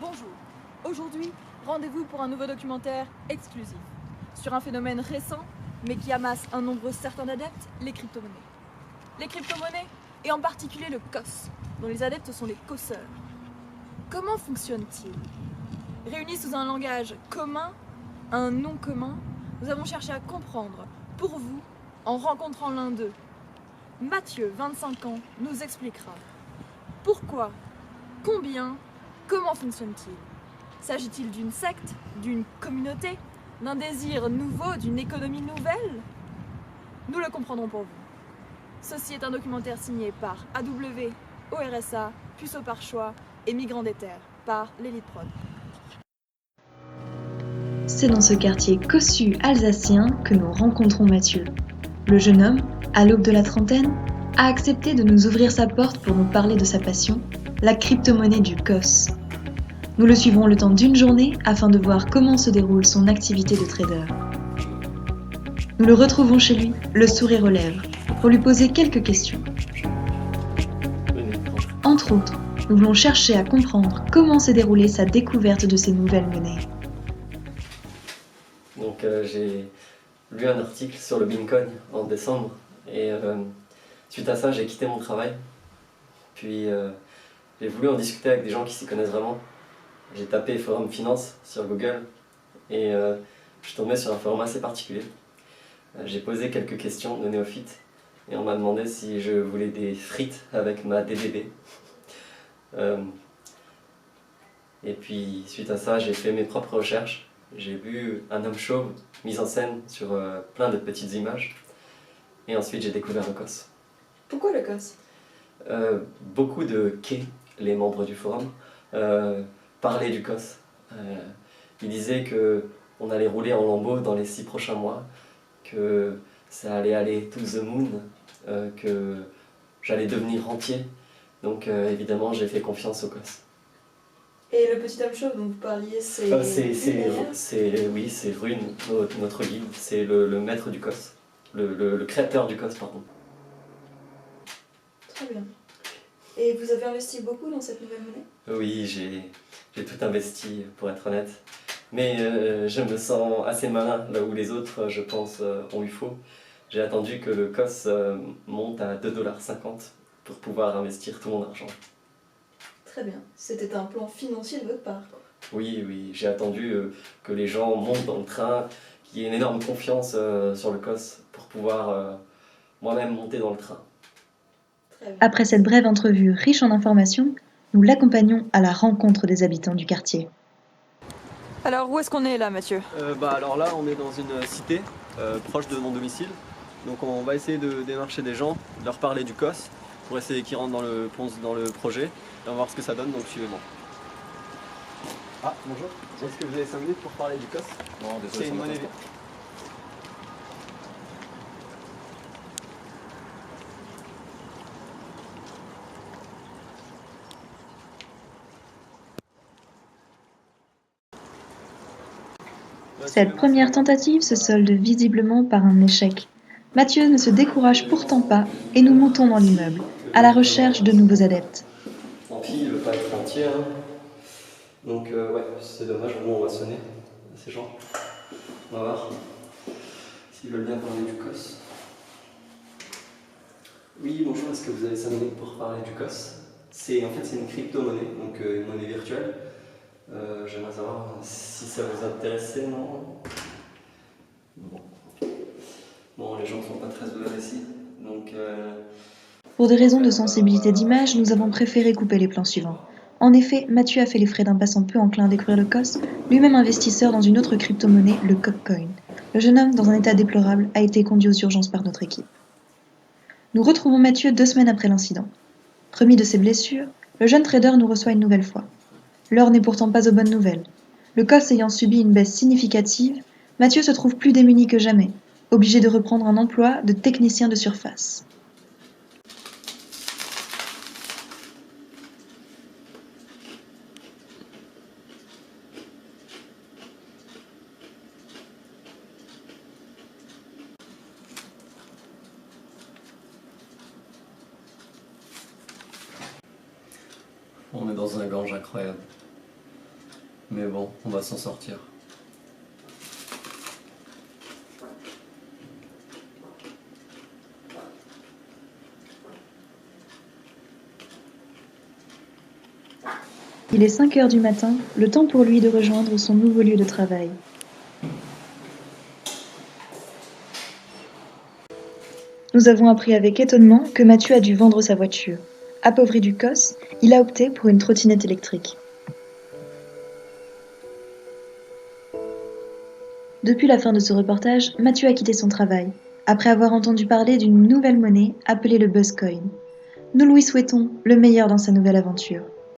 Bonjour, aujourd'hui, rendez-vous pour un nouveau documentaire exclusif sur un phénomène récent mais qui amasse un nombre certain d'adeptes, les crypto-monnaies. Les crypto-monnaies, et en particulier le COS, dont les adeptes sont les cosseurs. Comment fonctionne-t-il? Réunis sous un langage commun, un nom commun, nous avons cherché à comprendre, pour vous, en rencontrant l'un d'eux. Mathieu, 25 ans, nous expliquera pourquoi, combien, comment fonctionne-t-il? S'agit-il d'une secte, d'une communauté, d'un désir nouveau, d'une économie nouvelle? Nous le comprendrons pour vous. Ceci est un documentaire signé par AW, ORSA, Puceau par choix et Migrants des Terres par l'Élite Prod. C'est dans ce quartier cossu alsacien que nous rencontrons Mathieu. Le jeune homme, à l'aube de la trentaine, a accepté de nous ouvrir sa porte pour nous parler de sa passion, la crypto-monnaie du COS. Nous le suivrons le temps d'une journée afin de voir comment se déroule son activité de trader. Nous le retrouvons chez lui, le sourire aux lèvres, pour lui poser quelques questions. Entre autres, nous voulons chercher à comprendre comment s'est déroulée sa découverte de ces nouvelles monnaies. Donc j'ai lu un article sur le Bitcoin en décembre et suite à ça j'ai quitté mon travail. Puis j'ai voulu en discuter avec des gens qui s'y connaissent vraiment. J'ai tapé forum finance sur Google et je suis tombé sur un forum assez particulier. J'ai posé quelques questions de néophytes et on m'a demandé si je voulais des frites avec ma DDB. Et puis suite à ça j'ai fait mes propres recherches. J'ai vu un homme chauve mis en scène sur plein de petites images. Et ensuite j'ai découvert le COS. Pourquoi le COS? Beaucoup de quais, les membres du forum, parlaient du COS. Ils disaient qu'on allait rouler en lambeaux dans les 6 prochains mois, que ça allait aller to the moon, que j'allais devenir rentier. Donc évidemment j'ai fait confiance au COS. Et le petit homme chauve dont vous parliez, c'est... Oui, c'est Rune, notre guide, c'est le maître du COS, le créateur du COS, pardon. Très bien. Et vous avez investi beaucoup dans cette nouvelle monnaie? Oui, j'ai tout investi, pour être honnête. Mais je me sens assez malin, là où les autres, je pense, ont eu faux. J'ai attendu que le COS monte à 2,50 $ pour pouvoir investir tout mon argent. Très bien. C'était un plan financier de votre part, quoi. Oui, j'ai attendu que les gens montent dans le train, qu'il y ait une énorme confiance sur le COS pour pouvoir moi-même monter dans le train. Très bien. Après cette brève entrevue riche en informations, nous l'accompagnons à la rencontre des habitants du quartier. Alors, où est-ce qu'on est là, Mathieu? Alors là, on est dans une cité proche de mon domicile. Donc on va essayer de démarcher des gens, de leur parler du COS pour essayer qu'ils rentrent dans le projet et on va voir ce que ça donne, donc suivez-moi. Ah, bonjour. Est-ce que vous avez 5 minutes pour parler du COS? Non, désolé, C'est une monnaie. Cette première tentative se solde visiblement par un échec. Mathieu ne se décourage pourtant pas et nous montons dans l'immeuble, à la recherche de nouveaux adeptes. Tant pis, il veut pas être entier, hein. Donc ouais, c'est dommage, au moins on va sonner à ces gens. On va voir s'ils veulent bien parler du COS. Oui, bonjour, est-ce que vous avez 5 minutes pour parler du COS? C'est une crypto-monnaie, donc une monnaie virtuelle. J'aimerais savoir si ça vous intéressait, non? Bon, les gens sont pas très ouverts ici, donc... Pour des raisons de sensibilité d'image, nous avons préféré couper les plans suivants. En effet, Mathieu a fait les frais d'un passant peu enclin à découvrir le COS, lui-même investisseur dans une autre crypto-monnaie, le Copcoin. Le jeune homme, dans un état déplorable, a été conduit aux urgences par notre équipe. Nous retrouvons Mathieu 2 semaines après l'incident. Remis de ses blessures, le jeune trader nous reçoit une nouvelle fois. L'heure n'est pourtant pas aux bonnes nouvelles. Le COS ayant subi une baisse significative, Mathieu se trouve plus démuni que jamais, obligé de reprendre un emploi de technicien de surface. On est dans un gange incroyable. Mais bon, on va s'en sortir. Il est 5 heures du matin, le temps pour lui de rejoindre son nouveau lieu de travail. Nous avons appris avec étonnement que Mathieu a dû vendre sa voiture. Appauvri du COS, il a opté pour une trottinette électrique. Depuis la fin de ce reportage, Mathieu a quitté son travail, après avoir entendu parler d'une nouvelle monnaie appelée le Buzzcoin. Nous lui souhaitons le meilleur dans sa nouvelle aventure.